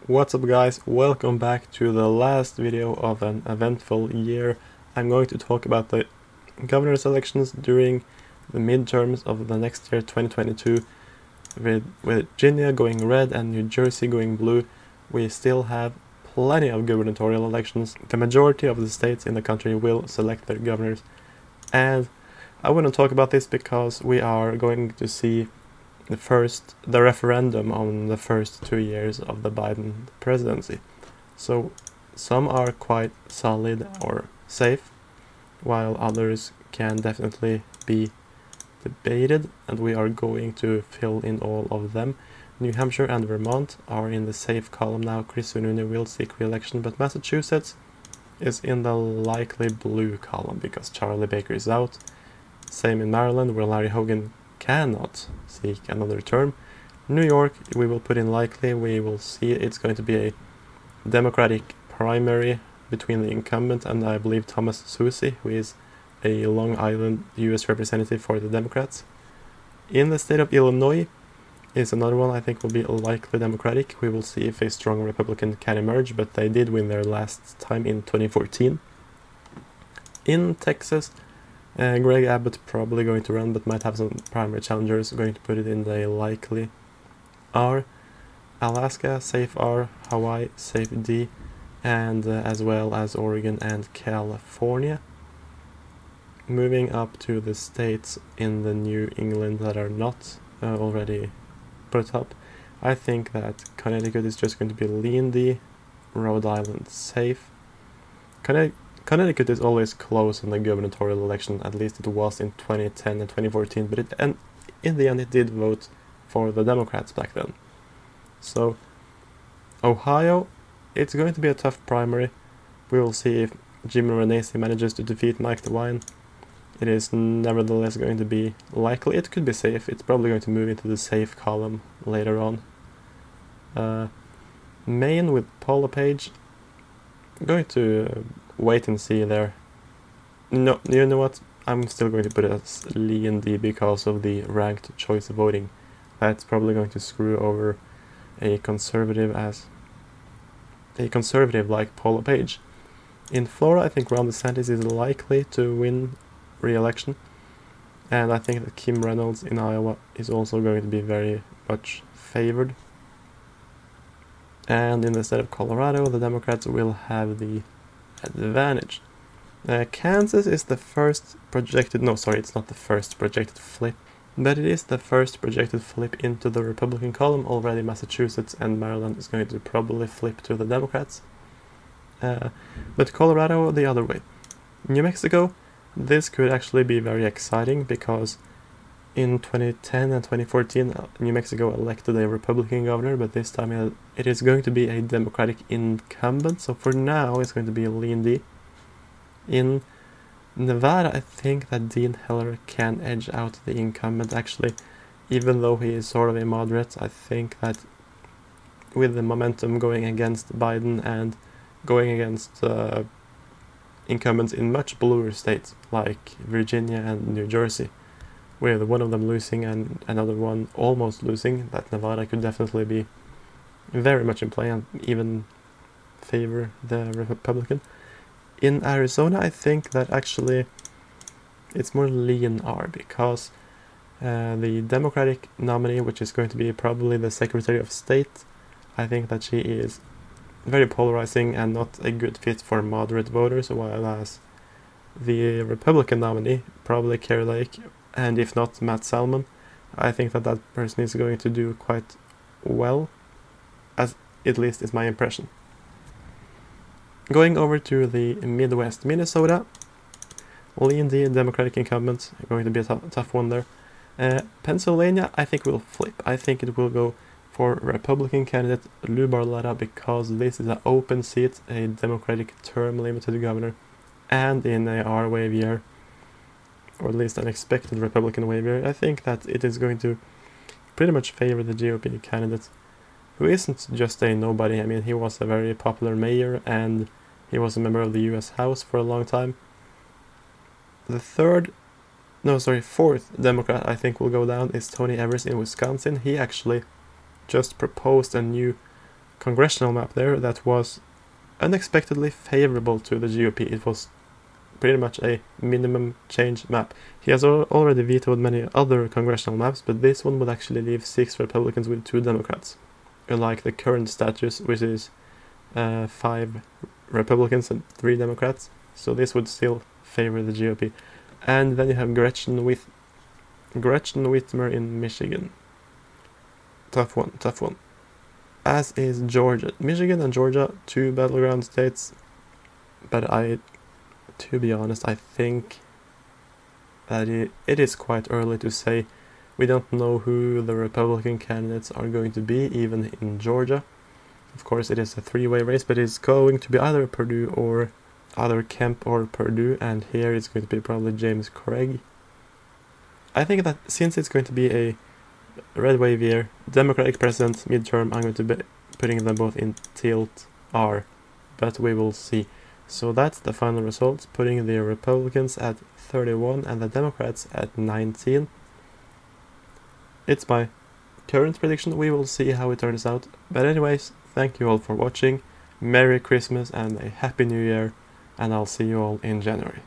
What's up guys, welcome back to the last video of an eventful year. I'm going to talk about the governor's elections during the midterms of the next year 2022. With Virginia going red and New Jersey going blue, we still have plenty of gubernatorial elections. The majority of the states in the country will select their governors, and I want to talk about this because we are going to see the referendum on the first 2 years of the Biden presidency. So some are quite solid or safe, while others can definitely be debated, and we are going to fill in all of them. New Hampshire and Vermont are in the safe column now. Chris Sununu will seek re-election, but Massachusetts is in the likely blue column because Charlie Baker is out. Same in Maryland, where Larry Hogan cannot seek another term. New York, we will put in likely. We will see. It's going to be a Democratic primary between the incumbent and I believe Thomas Susie, who is a Long Island US representative for the Democrats. In the state of Illinois is another one I think will be likely Democratic. We will see if a strong Republican can emerge, but they did win their last time in 2014. In Texas, Greg Abbot probably going to run, but might have some primary challengers. Going to put it in the likely R. Alaska, safe R. Hawaii, safe D. And as well as Oregon and California. Moving up to the states in the New England that are not already put up, I think that Connecticut is just going to be lean D. Rhode Island, safe. Connecticut is always close in the gubernatorial election, at least it was in 2010 and 2014, but in the end it did vote for the Democrats back then. So, Ohio, it's going to be a tough primary. We will see if Jim Renacci manages to defeat Mike DeWine. It is nevertheless going to be likely. It could be safe. It's probably going to move into the safe column later on. Maine with Paul LePage. Going to wait and see there. No, you know what? I'm still going to put it as Lee and D because of the ranked choice voting. That's probably going to screw over a conservative like Paul LePage. In Florida, I think Ron DeSantis is likely to win re-election, and I think that Kim Reynolds in Iowa is also going to be very much favored. And in the state of Colorado, the Democrats will have the advantage. Kansas is the first projected, no sorry, it's not the first projected flip, but it is the first projected flip into the Republican column. Already Massachusetts and Maryland is going to probably flip to the Democrats. But Colorado the other way. New Mexico, this could actually be very exciting because in 2010 and 2014 New Mexico elected a Republican governor, but this time it is going to be a Democratic incumbent, so for now it's going to be a lean D. In Nevada, I think that Dean Heller can edge out the incumbent actually, even though he is sort of a moderate. I think that with the momentum going against Biden and going against incumbents in much bluer states like Virginia and New Jersey, with one of them losing and another one almost losing, that Nevada could definitely be very much in play and even favor the Republican. In Arizona, I think that actually it's more lean R because the Democratic nominee, which is going to be probably the Secretary of State, I think that she is very polarizing and not a good fit for moderate voters, while as the Republican nominee, probably Kari Lake, and if not Matt Salmon, I think that that person is going to do quite well, as at least is my impression. Going over to the Midwest, Minnesota, lean D Democratic incumbent, going to be a tough one there. Pennsylvania, I think will flip. I think it will go for Republican candidate Lou Barletta because this is an open seat, a Democratic term limited governor, and in a R wave year, or at least an expected Republican wave year, I think that it is going to pretty much favor the GOP candidate, who isn't just a nobody. I mean, he was a very popular mayor and he was a member of the US House for a long time. The fourth Democrat I think will go down is Tony Evers in Wisconsin. He actually just proposed a new congressional map there that was unexpectedly favorable to the GOP. It was pretty much a minimum change map. He has already vetoed many other congressional maps, but this one would actually leave 6 Republicans with 2 Democrats, unlike the current status, which is 5 Republicans and 3 Democrats. So this would still favor the GOP. And then you have Gretchen Whitmer in Michigan. Tough one. As is Georgia. Michigan and Georgia, 2 battleground states, but to be honest, I think that it is quite early to say. We don't know who the Republican candidates are going to be, even in Georgia. Of course, it is a 3-way race, but it's going to be either Perdue or either Kemp or Perdue, and here it's going to be probably James Craig. I think that since it's going to be a red wave year, Democratic president midterm, I'm going to be putting them both in tilt R, but we will see. So that's the final results, putting the Republicans at 31 and the Democrats at 19. It's my current prediction. We will see how it turns out. But anyways, thank you all for watching. Merry Christmas and a Happy New Year, and I'll see you all in January.